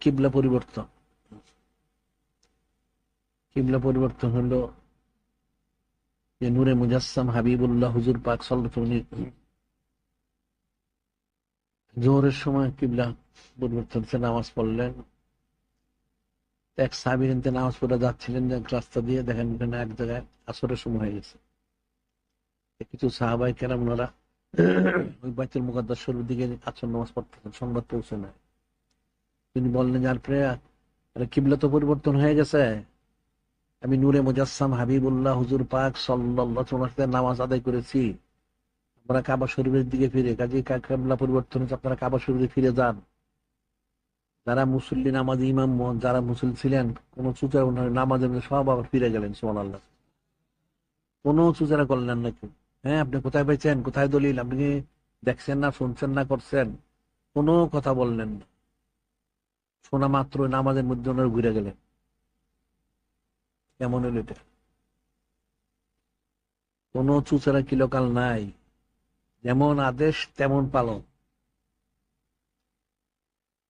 কিবলা পরিবর্তন। কিবলা পরিবর্তন হলো যে নূরে মুজাসসাম হাবিবুল্লাহ হুজুর পাক সাল্লাল্লাহু আলাইহি ওয়াসাল্লাম জোহরের সময় কিবলা পরিবর্তন হচ্ছে, নামাজ পড়লেন। এক সাহাবী কিন্তু নামাজ পড়ে যাচ্ছিলেন এক রাস্তা দিয়ে, দেখেন এখানে এক জায়গায় আসরের সময় হয়ে গেছে। কিছু সাহাবায়ে কেরাম ওনারা ওই বাইতুল মুকাদ্দাস শরীফের দিকে আসর নামাজ পড়তেছেন, সংবাদ পৌঁছে নেয়। তিনি বললেন, যার প্রিয় কিবলা তো পরিবর্তন হয়ে গেছে, আমি নূরে মুজাসসাম হাবিবুল্লাহ হুজুর পাক সাল্লাল্লাহু আলাইহি ওয়াসাল্লাম নামাজ আদায় করেছি, আপনারা কাবা শরীফের দিকে ফিরে, কাজে কিবলা পরিবর্তন হচ্ছে, আপনারা কাবা শরীফে ফিরে যান। যারা মুসল্লি নামাজ ইমাম যারা মুসল্লি ছিলেন, কোন চুচা নামাজের মধ্যে সব আবার ফিরে গেলেন, সুবহানাল্লাহ। কোনো চুচারা করলেন না কেউ। হ্যাঁ, আপনি কোথায় পাইছেন, কোথায় দলিল, আপনি কি দেখছেন না, শুনছেন না, করছেন? কোনো কথা বললেন না। শোনা মাত্র নামাজের মধ্যে ওনারা ঘুরে গেলেন। কেমন হলো এটা? কোনো চুচারা কিলোকাল নাই, যেমন আদেশ তেমন পালন।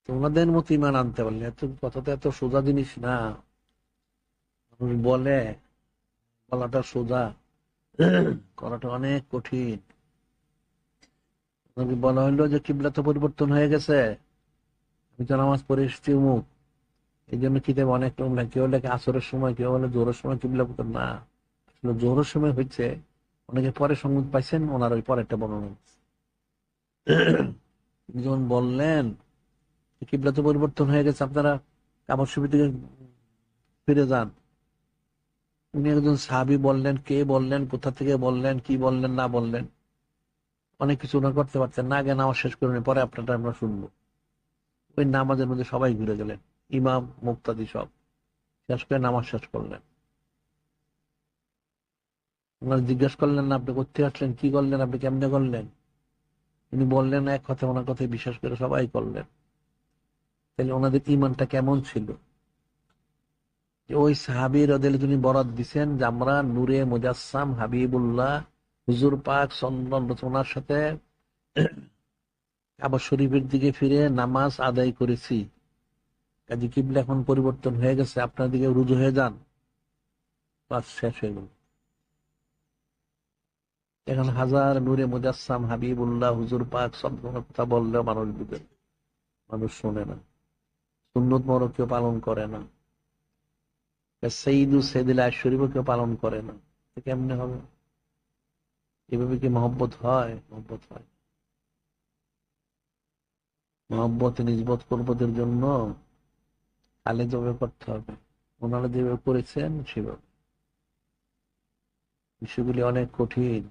তোমাদের মতো ইমান আনতে পারলে, এত কথা তো এত সোজা জিনিস না। মানুষ বলে, বলাটা সোজা, করাটা অনেক কঠিন। বলা হইলো যে কিবলা তো পরিবর্তন হয়ে গেছে, আমি তো নামাজ পড়ে এসেছি অমুক, এই জন্য কিতাব অনেক রকম লেখে, কেউ লেখে আসরের সময়, কেউ বলে জোহরের সময় কিবলা পরিবর্তন। না, আসলে জোহরের সময় হচ্ছে, অনেকে পরে সংবাদ পাইছেন, ওনার ওই পরেরটা বর্ণনা। তিনি যখন বললেন কিবলা তো পরিবর্তন হয়ে গেছে, আপনারা কাবার শরীফের দিকে ফিরে যান, উনি একজন সাহাবী বললেন, কে বললেন, কোথা থেকে বললেন, কি বললেন না বললেন, অনেক কিছু ওনার করতে পারছেন না। আগে নামাজ শেষ করে পরে আপনারটা আমরা শুনবো। ওই নামাজের মধ্যে সবাই ঘুরে গেলেন, ইমাম মুক্তাদি সব শেষ করে নামাজ শেষ করলেন। ওনারা জিজ্ঞেস করলেন না, আপনি কোথেকে আসলেন, কি করলেন, আপনি কেমনে করলেন? উনি বললেন এক কথা, ওনার কথায় বিশ্বাস করে সবাই করলেন। তাহলে ওনাদের ইমানটা কেমন ছিল? যে ওই সাহাবী রাদিয়াল্লাহু তিনি বরাত দিছেন যে আমরা নূরে মুজাসসাম হাবিবুল্লাহ হুজুর পাক সাল্লাল্লাহু আলাইহি ওয়াসাল্লাম ওনার সাথে কাবা শরীফের দিকে ফিরে নামাজ আদায় করেছি, কাজে কিবলা এখন পরিবর্তন হয়ে গেছে, আপনার দিকে রুজু হয়ে যান। বাস, শেষ হয়ে গেল। এখন হাজার নূরে মুজাসসাম হাবিবুল্লাহ হুজুর পাক সব কথা বললেও মানুষ বুঝে না, মানুষ শোনে না, সুন্নত মরক কেউ পালন করে না, সঈদু সৈয়দুল শরীফও কেউ পালন করে না। কেমনে হবে? এভাবে কি মহব্বত হয়? মহব্বত হয়। মহব্বত নিজবত কুরবতের জন্য আলে যেভাবে করতে হবে, ওনারা যেভাবে করেছেন সেভাবে। বিষয়গুলি অনেক কঠিন।